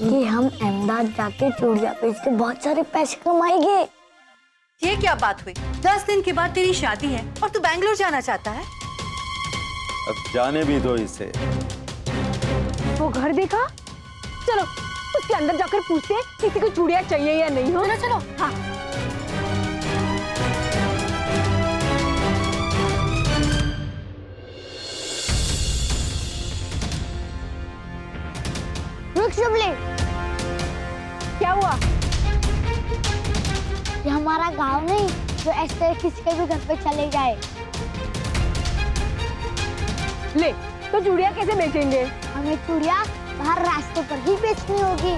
कि हम अहमदाबाद जाके चूड़ियां बेच के बहुत सारे पैसे कमाएंगे। ये क्या बात हुई? 10 दिन के बाद तेरी शादी है और तू बैंगलोर जाना चाहता है? अब जाने भी दो इसे। वो घर देखा? चलो उसके अंदर जाकर पूछते हैं किसी को चूड़ियां चाहिए या नहीं। हो चलो चलो। हाँ। रुक शुभली, क्या हुआ? ये हमारा गांव नहीं जो ऐसे किसी के भी घर पे चले जाए। ले तो चूड़ियां कैसे बेचेंगे? हमें चूड़ियां बाहर रास्ते पर ही बेचनी होगी।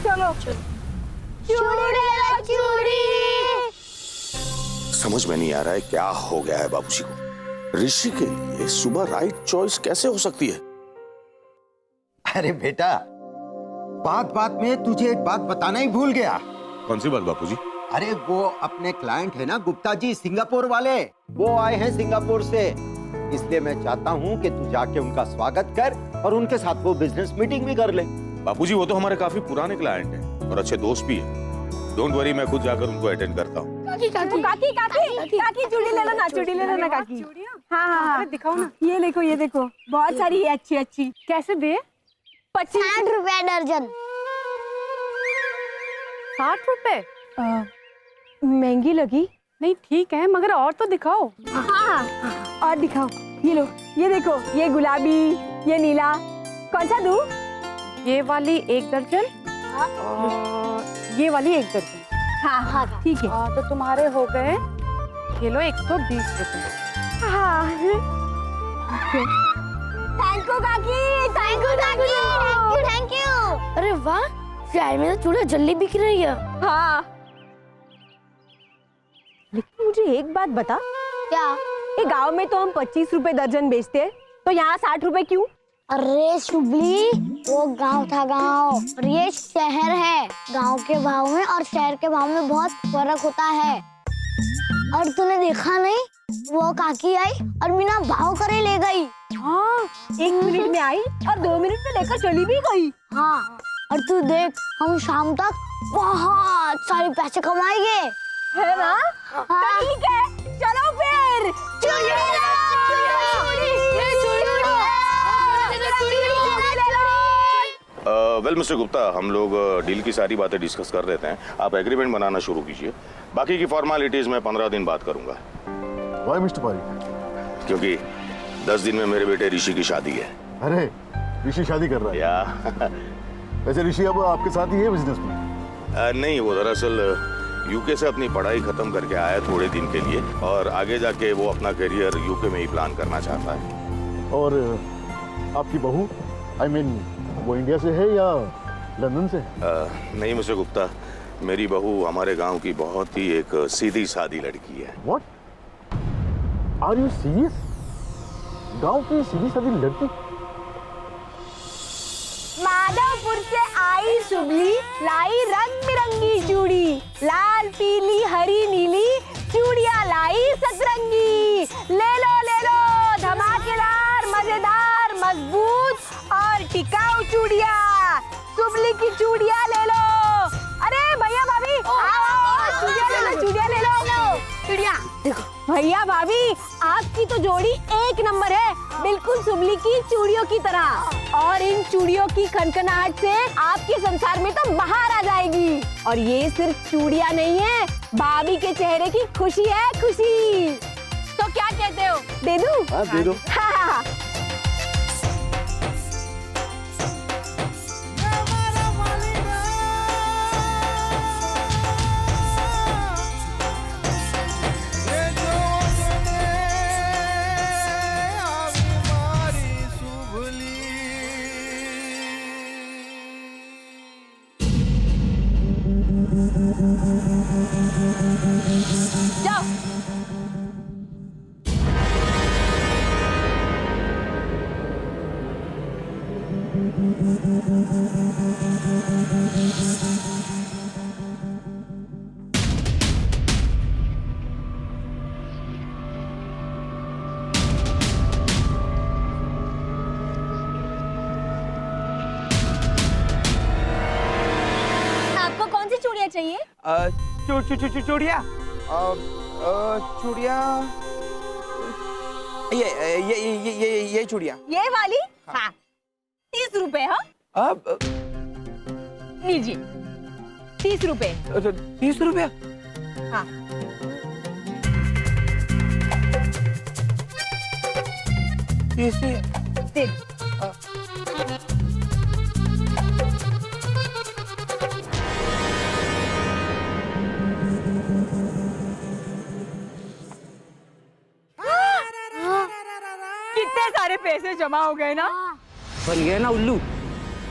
चलो चूड़ी ले लो, चूड़ी। समझ में नहीं आ रहा है क्या हो गया है बाबूजी को। ऋषि के लिए सुबह राइट चॉइस कैसे हो सकती है? अरे बेटा, बात बात में तुझे एक बात बताना ही भूल गया। कौन सी बात बापूजी? अरे वो अपने क्लाइंट है ना गुप्ता जी, सिंगापुर वाले, वो आए हैं सिंगापुर से। इसलिए मैं चाहता हूँ कि तू जाके उनका स्वागत कर और उनके साथ वो बिजनेस मीटिंग भी कर ले। बापूजी वो तो हमारे काफी पुराने क्लाइंट हैं और अच्छे दोस्त भी हैं। डोंट वरी, मैं खुद जाकर उनको अटेंड करता हूँ। काकी काकी काकी काकी काकी चूड़ी ले लो ना, चूड़ी ले लो ना काकी। हाँ हाँ हाँ, दिखाओ ना। ये देखो, ये देखो, बहुत सारी है, अच्छी अच्छी। कैसे दे? 60 रुपए दर्जन। 60 रुपए? महंगी लगी। नहीं ठीक है, मगर और तो दिखाओ। हाँ और दिखाओ। ये लो, ये देखो, ये गुलाबी, ये नीला, कौन सा दूं? ये वाली 1 दर्जन और ये वाली 1 दर्जन। हाँ हाँ ठीक है। तो तुम्हारे हो गए किलो 120 रुपए। हाँ थैंक यू काकी, थैंक यू काकी, थैंक यू थैंक यू। अरे वाह, शहर में तो चूड़ियां जल्दी बिक रही है। हाँ, लेकिन मुझे एक बात बता, क्या? ये गांव में तो हम 25 रुपए दर्जन बेचते हैं, तो यहाँ 60 रुपए क्यों? अरे शुभली, वो गांव था गांव और ये शहर है। गांव के भाव में और शहर के भाव में बहुत फर्क होता है। और तूने देखा नहीं, वो काकी आई और बिना भाव करे ले गई। हाँ, 1 मिनट में आई और 2 मिनट में लेकर चली भी गई। हाँ, और तू देख, हम शाम तक बहुत सारे पैसे कमाएंगे, है ना? हाँ। तो ठीक है, चलो फिर। वेल मिस्टर गुप्ता, हम लोग डील की सारी बातें डिस्कस कर लेते हैं। आप एग्रीमेंट बनाना शुरू कीजिए, बाकी की फॉर्मेलिटीज मैं 15 दिन बाद करूंगा। वाई मिस्टर पारी? क्योंकि 10 दिन में मेरे बेटे ऋषि की शादी है। अरे ऋषि शादी कर रहा है? या वैसे ऋषि अब आपके साथ ही है बिजनेस में? नहीं, वो दरअसल यूके से अपनी पढ़ाई खत्म करके आया थोड़े दिन के लिए और आगे जाके वो अपना करियर यूके में ही प्लान करना चाहता है। और आपकी बहू, आई मीन वो इंडिया से है या लंदन से? नहीं मिस्टर गुप्ता, मेरी बहू हमारे गांव की बहुत ही एक सीधी सादी लड़की है। व्हाट? Are you serious? गांव की सीधी सादी लड़की? माधवपुर से आई शुभली, लाई रंग बिरंगी चूड़ी, लाल पीली हरी नीली चूड़ियां लाई सतरंगी। ले लो धमाकेदार, मजेदार, मजबूत और टिकाऊ चूड़ियां। शुभली की चूड़ियां ले लो। अरे भैया भाभी, आओ, चूड़ियां ले लो, चूड़ियां ले लो। चूड़ियां देखो भैया भाभी, आपकी तो जोड़ी 1 नंबर है, बिल्कुल शुभली की चूड़ियों की तरह। और इन चूड़ियों की खनखनाहट से आपके संसार में तो बाहर आ जाएगी। और ये सिर्फ चूड़ियां नहीं है, भाभी के चेहरे की खुशी है, खुशी। तो क्या कहते हो, दे दूं? हाँ दे दो। हाँ। जाओ। चूड़िया चूड़िया ये चूड़िया ये वाली? हाँ 30 रुपए। हाँ अब लीजिए 30 रुपए। 30 रुपया? हाँ 30 दे। कितने सारे पैसे जमा हो गए ना। बन गया ना उल्लू।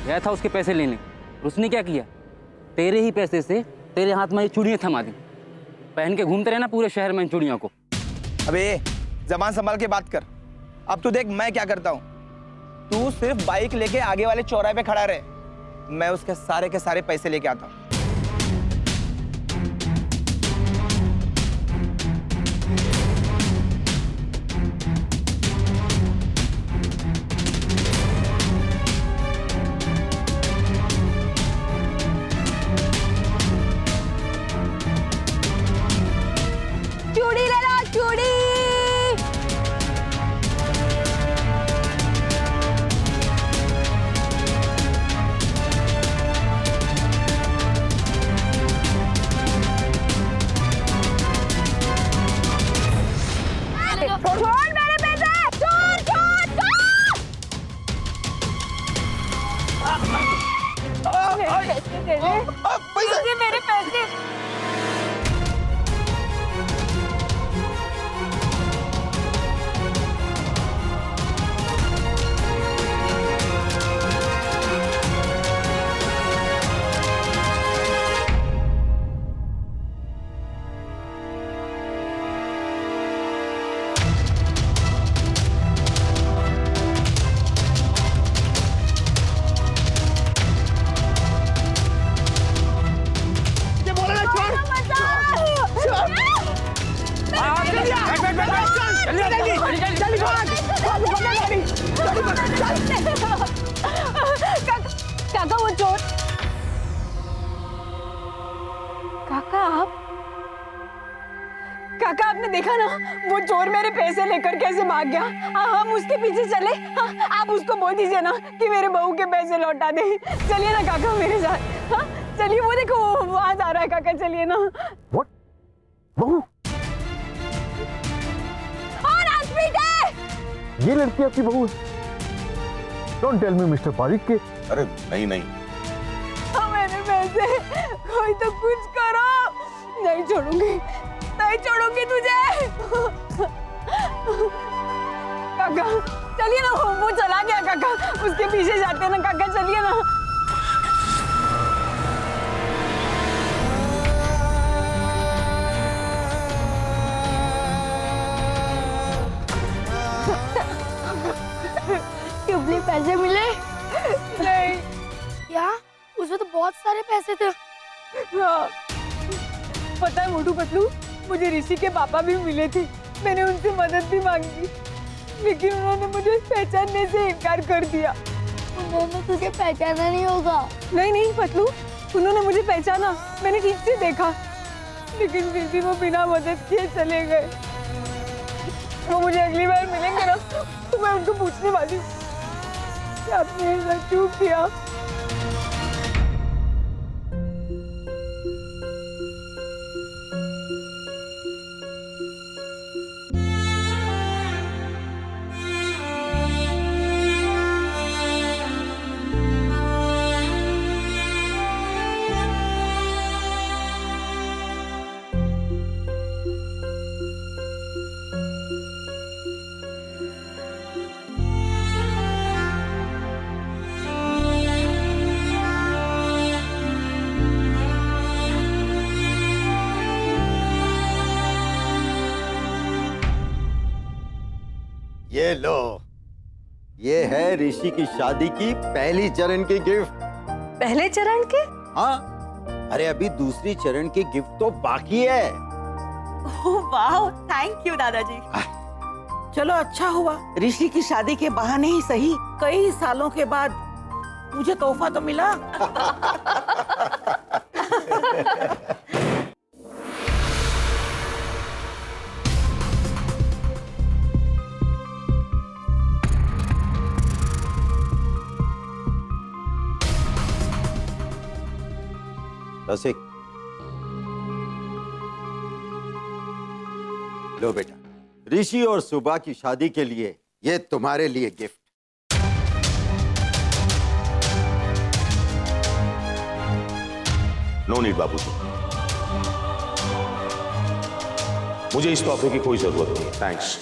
गया था उसके पैसे लेने, उसने क्या किया, तेरे ही पैसे से तेरे हाथ में ये चूड़ियां थमा दी। पहन के घूमते रहना पूरे शहर में इन चूड़ियों को। अबे जबान संभाल के बात कर। अब तू देख मैं क्या करता हूँ। तू सिर्फ बाइक लेके आगे वाले चौराहे पे खड़ा रहे, मैं उसके सारे के सारे पैसे लेके आता हूँ। चूड़ी ले लो चूड़ी। छोड़ मेरे पैसे, छोड़ छोड़ छोड़। मेरे पैसे दे दे। पैसे मेरे पैसे। काका वो चोर। काका आपने देखा ना वो चोर मेरे पैसे लेकर कैसे भाग गया। हम उसके पीछे चले। आप उसको बोल दीजिए ना कि मेरे बहू के पैसे लौटा दे। चलिए ना काका मेरे साथ। हाँ चलिए, वो देखो वो आ जा रहा है काका, चलिए ना। What? बहू? और हॉस्पिटल। ये लड़की आपकी बहू है? Don't tell me mister Pareek के। अरे नहीं नहीं, मेरे पैसे कोई तो कुछ करो। नहीं छोड़ूंगी, नहीं छोड़ूंगी तुझे। काका चलिए ना, वो चला गया काका, उसके पीछे जाते हैं ना काका, चलिए ना। ट्यूबली पैसे मिले? नहीं। क्या? उसमें तो बहुत सारे पैसे थे। हाँ। पता है मोटू पतलू, मुझे ऋषि के पापा भी मिले थे। मैंने उनसे मदद भी मांगी, लेकिन उन्होंने मुझे पहचानने से इनकार कर दिया। उन्होंने तुझे पहचाना नहीं होगा। नहीं नहीं पतलू, उन्होंने मुझे पहचाना, मैंने ठीक से देखा, लेकिन फिर भी वो बिना मदद किए चले गए। वो मुझे अगली बार मिलेंगे ना तो मैं उनको पूछने वाली हूँ कि आपने ऐसा क्यों किया। ये लो, ये है ऋषि की शादी की पहली चरण की गिफ्ट। पहले चरण के? हाँ, अरे अभी दूसरी चरण की गिफ्ट तो बाकी है। वाह, थैंक यू दादाजी। चलो अच्छा हुआ, ऋषि की शादी के बहाने ही सही, कई सालों के बाद मुझे तोहफा तो मिला। रसिक, लो बेटा, ऋषि और सुबह की शादी के लिए ये तुम्हारे लिए गिफ्ट। नो नीड बाबूजी, मुझे इस तोहफे की कोई जरूरत नहीं। थैंक्स।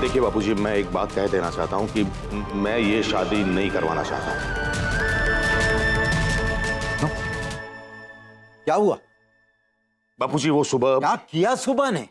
देखिए बाबूजी, मैं एक बात कह देना चाहता हूं कि मैं ये शादी नहीं करवाना चाहता हूं। क्या हुआ बापूजी? वो सुबह क्या किया सुबह ने?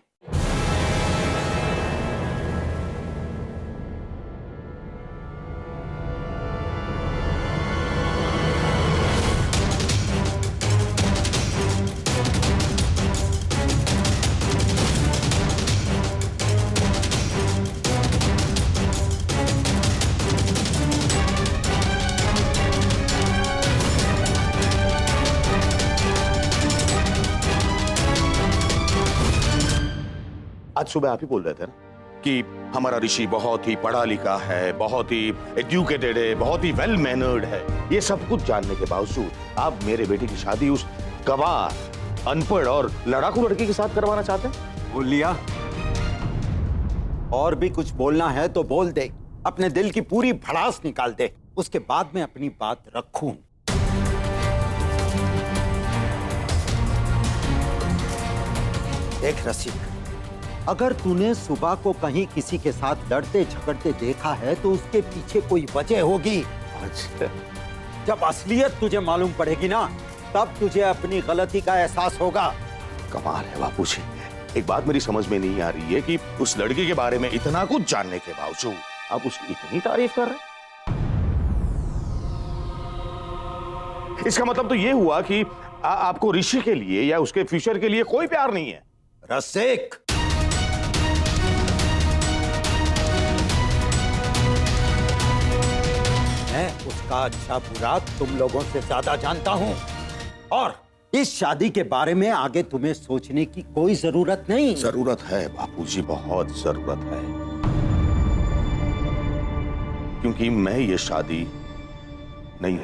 आज सुबह आप ही बोल रहे थे ना कि हमारा ऋषि बहुत ही पढ़ा लिखा है, बहुत ही एजुकेटेड है, बहुत ही वेल मैनर्ड है। ये सब कुछ जानने के बावजूद आप मेरे बेटे की शादी उस गवार, अनपढ़ और लड़ाकू लड़की के साथ करवाना चाहते हैं? बोल लिया। और भी कुछ बोलना है तो बोल दे, अपने दिल की पूरी भड़ास निकाल दे, उसके बाद मैं अपनी बात रखूं। देख रसिक, अगर तूने सुबह को कहीं किसी के साथ लड़ते झगड़ते देखा है तो उसके पीछे कोई वजह होगी। जब असलियत तुझे मालूम पड़ेगी ना, तब तुझे अपनी गलती का एहसास होगा। कमाल है बापूजी, एक बात मेरी समझ में नहीं आ रही है कि उस लड़की के बारे में इतना कुछ जानने के बावजूद आप उसकी इतनी तारीफ कर रहे हैं। इसका मतलब तो ये हुआ कि आपको ऋषि के लिए या उसके फ्यूचर के लिए कोई प्यार नहीं है। रसिक, मैं उसका अच्छा बुरा तुम लोगों से ज्यादा जानता हूं, और इस शादी के बारे में आगे तुम्हें सोचने की कोई जरूरत नहीं। जरूरत है बापूजी, बहुत जरूरत है, क्योंकि मैं ये शादी नहीं।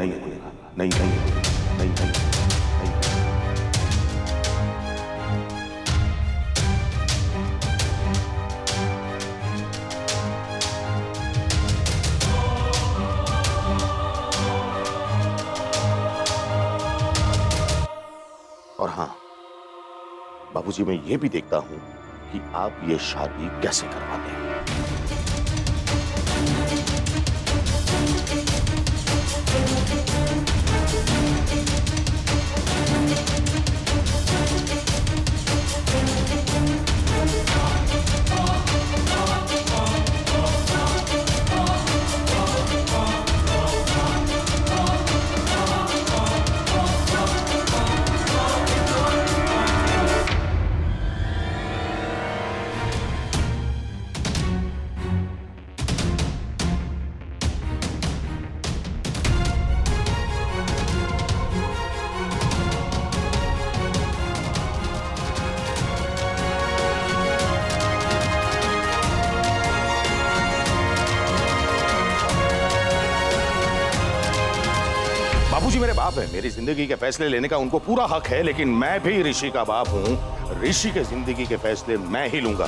और हाँ बाबूजी, मैं ये भी देखता हूं कि आप ये शादी कैसे करवाते हैं। बाबूजी मेरे बाप है, मेरी जिंदगी के फैसले लेने का उनको पूरा हक है, लेकिन मैं भी ऋषि का बाप हूं। ऋषि के जिंदगी के फैसले मैं ही लूंगा।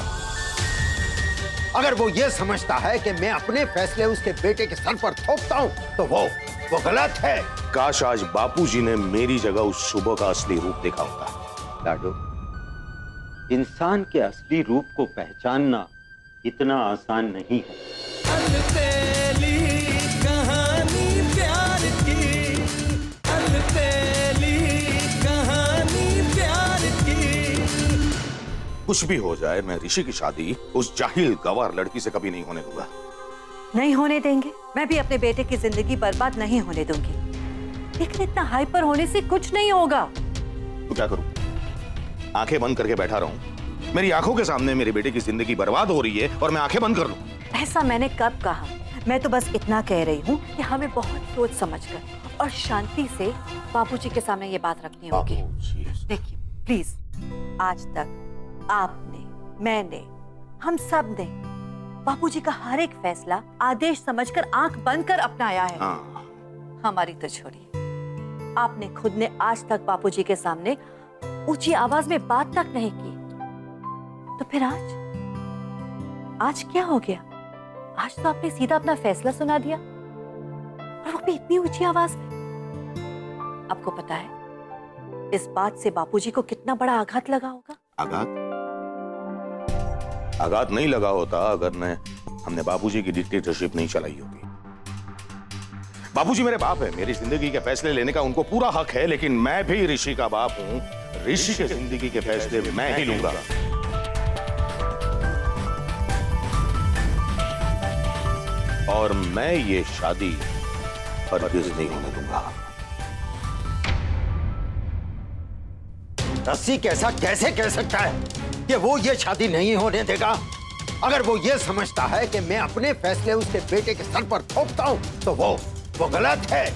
अगर वो ये समझता है कि मैं अपने फैसले उसके बेटे के सर पर थोपता हूं तो वो गलत है। काश आज बापूजी ने मेरी जगह उस सुबह का असली रूप देखा होता। लाडो, इंसान के असली रूप को पहचानना इतना आसान नहीं है। कुछ भी हो जाए, मैं ऋषि की शादी उस जाहिल गवार लड़की से कभी नहीं होने दूंगा। नहीं होने देंगे। मैं भी अपने बेटे की जिंदगी बर्बाद नहीं होने दूंगी, लेकिन इतना हाइपर होने से कुछ नहीं होगा। तो क्या करूं? आंखें बंद करके बैठा रहूं? मेरी आंखों के सामने मेरे बेटे की जिंदगी बर्बाद हो रही है और मैं आंखें बंद कर लूं? ऐसा मैंने कब कहा? मैं तो बस इतना कह रही हूँ कि हमें बहुत सोच समझकर और शांति से बाबूजी के सामने ये बात रखनी होगी। देखिए प्लीज, आज तक आपने, मैंने, हम सब ने बाबूजी का हर एक फैसला आदेश समझकर आंख बंद कर अपनाया है। हमारी तो छोड़िए, आपने खुद ने आज तक बाबूजी के सामने ऊंची आवाज में बात तक नहीं की, तो फिर आज क्या हो गया? आज तो आपने सीधा अपना फैसला सुना दिया, और वो भी इतनी ऊंची आवाज में। आपको पता है इस बात से बापूजी को कितना बड़ा आघात लगा होगा? आघात नहीं लगा होता अगर हमने बापूजी की डिक्टेटरशिप नहीं चलाई होती। बापूजी मेरे बाप है, मेरी जिंदगी के फैसले लेने का उनको पूरा हक है, लेकिन मैं भी ऋषि का बाप हूं। ऋषि की जिंदगी के फैसले मैं ही लूंगा। और मैं ये शादी हरगिज नहीं होने दूंगा। रसिक ऐसा कैसे कह सकता है कि वो ये शादी नहीं होने देगा? अगर वो ये समझता है कि मैं अपने फैसले उसके बेटे के सर पर थोपता हूं तो वो गलत है।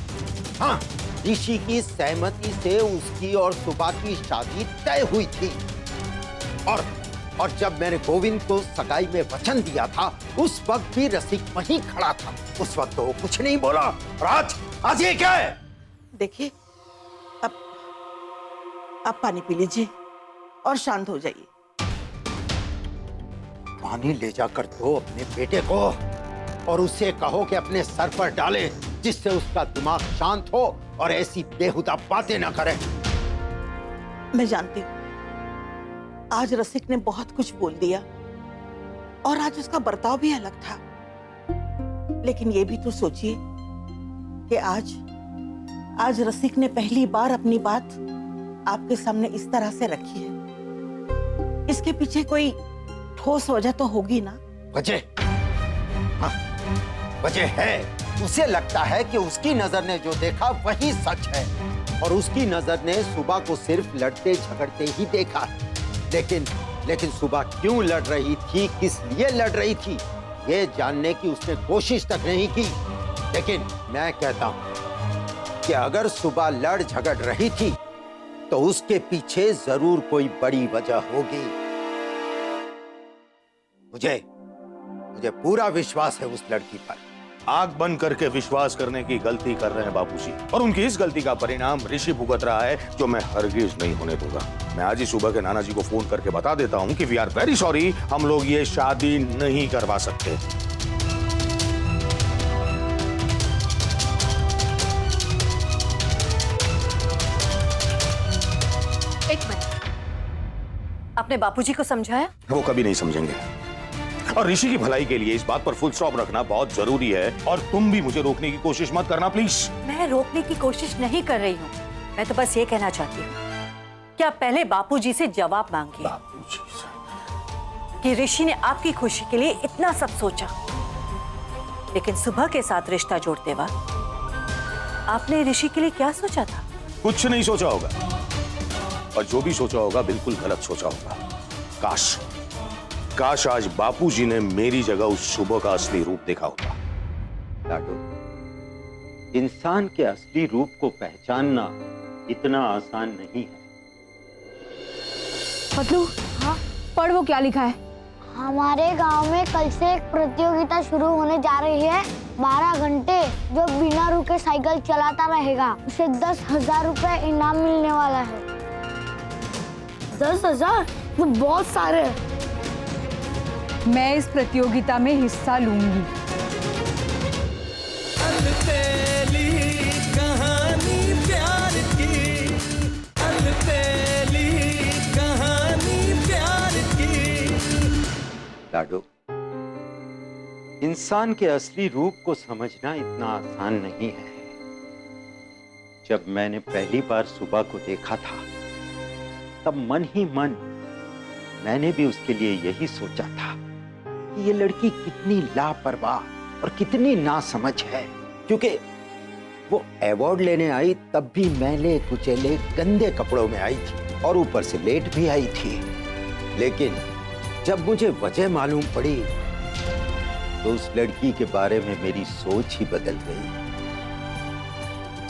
हाँ, ऋषि की सहमति से उसकी और सुबह की शादी तय हुई थी, और जब मैंने गोविंद को सगाई में वचन दिया था उस वक्त भी रसिक वहीं खड़ा था। उस वक्त तो वो कुछ नहीं बोला, और आज ये क्या है? देखिए, अब पानी पी लीजिए और शांत हो जाइए। पानी ले जाकर दो अपने बेटे को, और उससे कहो कि अपने सर पर डाले, जिससे उसका दिमाग शांत हो और ऐसी बेहुदा बातें ना करे। मैं जानती हूँ आज रसिक ने बहुत कुछ बोल दिया, और आज उसका बर्ताव भी अलग था, लेकिन ये भी तो सोचिए कि आज रसिक ने पहली बार अपनी बात आपके सामने इस तरह से रखी है। इसके पीछे कोई ठोस वजह तो होगी ना? वजह? हाँ, वजह है। उसे लगता है कि उसकी नजर ने जो देखा वही सच है, और उसकी नजर ने सुबह को सिर्फ लड़ते झगड़ते ही देखा। लेकिन सुबह क्यों लड़ रही थी, किस लिए लड़ रही थी, ये जानने की उसने कोशिश तक नहीं की। लेकिन मैं कहता हूं कि अगर सुबह लड़ झगड़ रही थी तो उसके पीछे जरूर कोई बड़ी वजह होगी। मुझे पूरा विश्वास है उस लड़की पर। आंख बंद करके विश्वास करने की गलती कर रहे हैं बापूजी, और उनकी इस गलती का परिणाम ऋषि भुगत रहा है, जो मैं हरगिज नहीं होने दूंगा। मैं आज ही सुबह के नाना जी को फोन करके बता देता हूं कि वी आर वेरी सॉरी, हम लोग ये शादी नहीं करवा सकते। एक मिनट, आपने बापूजी को समझाया? वो कभी नहीं समझेंगे, और ऋषि की भलाई के लिए इस बात पर फुल स्टॉप रखना बहुत जरूरी है। और तुम भी मुझे रोकने की कोशिश मत करना प्लीज। मैं रोकने की कोशिश नहीं कर रही हूँ, मैं तो बस ये कहना चाहती हूँ कि आप पहले बापूजी से जवाब मांगिए कि ऋषि ने आपकी खुशी के लिए इतना सब सोचा, लेकिन सुबह के साथ रिश्ता जोड़ते वक्त आपने ऋषि के लिए क्या सोचा था? कुछ नहीं सोचा होगा, और जो भी सोचा होगा बिल्कुल गलत सोचा होगा। काश आज बापूजी ने मेरी जगह उस सुबह का असली रूप देखा होता। लाडो, इंसान के असली रूप को पहचानना इतना आसान नहीं है। पतलू, हाँ, पढ़ वो क्या लिखा है? हमारे गांव में कल से एक प्रतियोगिता शुरू होने जा रही है। 12 घंटे जो बिना रुके साइकिल चलाता रहेगा उसे 10,000 रुपए इनाम मिलने वाला है। 10,000? तो बहुत सारे हैं। मैं इस प्रतियोगिता में हिस्सा लूंगी। लाडो, इंसान के असली रूप को समझना इतना आसान नहीं है। जब मैंने पहली बार सुबह को देखा था तब मन ही मन मैंने भी उसके लिए यही सोचा था कि ये लड़की कितनी लापरवाह और कितनी नासमझ है, क्योंकि वो अवार्ड लेने आई तब भी मैले कुचेले गंदे कपड़ों में आई थी, और ऊपर से लेट भी आई थी। लेकिन जब मुझे वजह मालूम पड़ी तो उस लड़की के बारे में मेरी सोच ही बदल गई।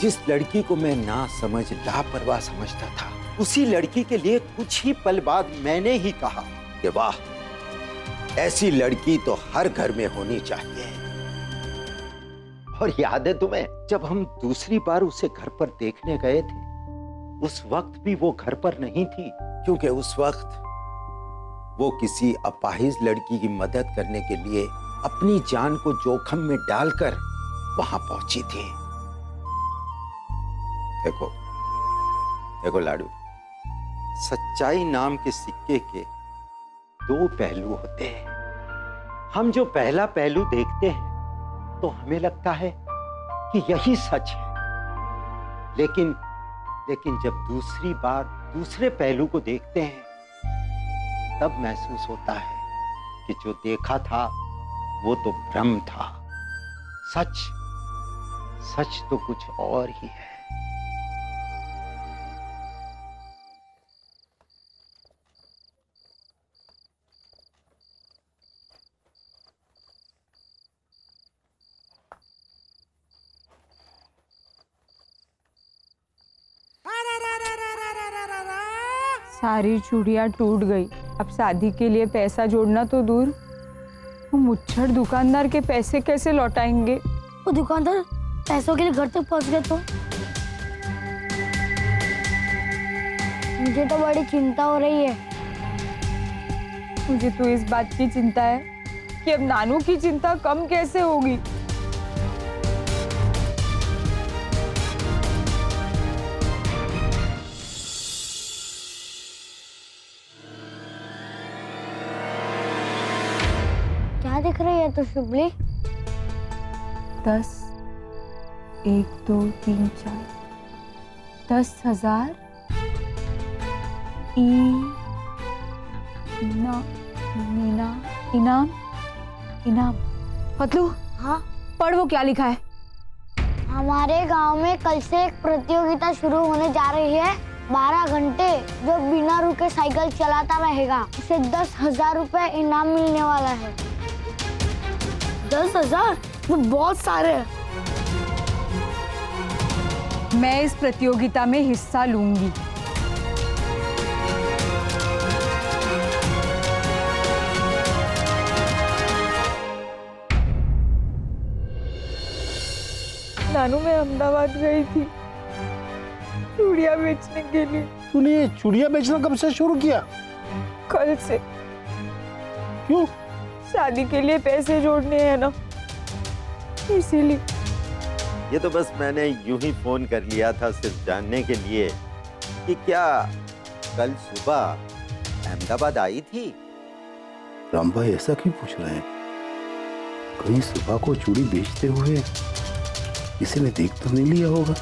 जिस लड़की को मैं ना समझ लापरवाह समझता था, उसी लड़की के लिए कुछ ही पल बाद मैंने ही कहा कि वाह, ऐसी लड़की तो हर घर में होनी चाहिए। और याद है तुम्हें, जब हम दूसरी बार उसे घर पर देखने गए थे, उस वक्त भी वो घर पर नहीं थी, क्योंकि उस वक्त वो किसी अपाहिज लड़की की मदद करने के लिए अपनी जान को जोखिम में डालकर वहां पहुंची थी। देखो देखो लाडू, सच्चाई नाम के सिक्के के दो पहलू होते हैं। हम जो पहला पहलू देखते हैं तो हमें लगता है कि यही सच है, लेकिन जब दूसरी बार दूसरे पहलू को देखते हैं, तब महसूस होता है कि जो देखा था वो तो भ्रम था। सच तो कुछ और ही है। सारी चूड़ियां टूट गई। अब शादी के लिए पैसा जोड़ना तो दूर, वो मुच्छर दुकानदार के पैसे कैसे लौटाएंगे? वो दुकानदार पैसों के लिए घर तक पहुंच गए तो मुझे तो बड़ी चिंता हो रही है। मुझे तो इस बात की चिंता है कि अब नानू की चिंता कम कैसे होगी। क्या दिख रही है तो शुभली? 10, 1, 2, 3, 4, 10,000 इनाम। पतलू, हाँ, पढ़ वो क्या लिखा है? हमारे गांव में कल से एक प्रतियोगिता शुरू होने जा रही है। 12 घंटे जो बिना रुके साइकिल चलाता रहेगा, उसे 10,000 रुपए इनाम मिलने वाला है। 10,000? वो बहुत सारे हैं। मैं इस प्रतियोगिता में हिस्सा लूंगी। नानू, मैं अहमदाबाद गई थी चूड़ियां बेचने के लिए। तूने ये चूड़ियां बेचना कब से शुरू किया? कल से। क्यों? शादी के लिए पैसे जोड़ने हैं ना, इसीलिए। ये तो बस मैंने यूं ही फोन कर लिया था, सिर्फ जानने के लिए कि क्या कल सुबह अहमदाबाद आई थी। राम भाई ऐसा क्यों पूछ रहे हैं? कहीं सुबह को चूड़ी बेचते हुए किसी ने देख तो नहीं लिया होगा?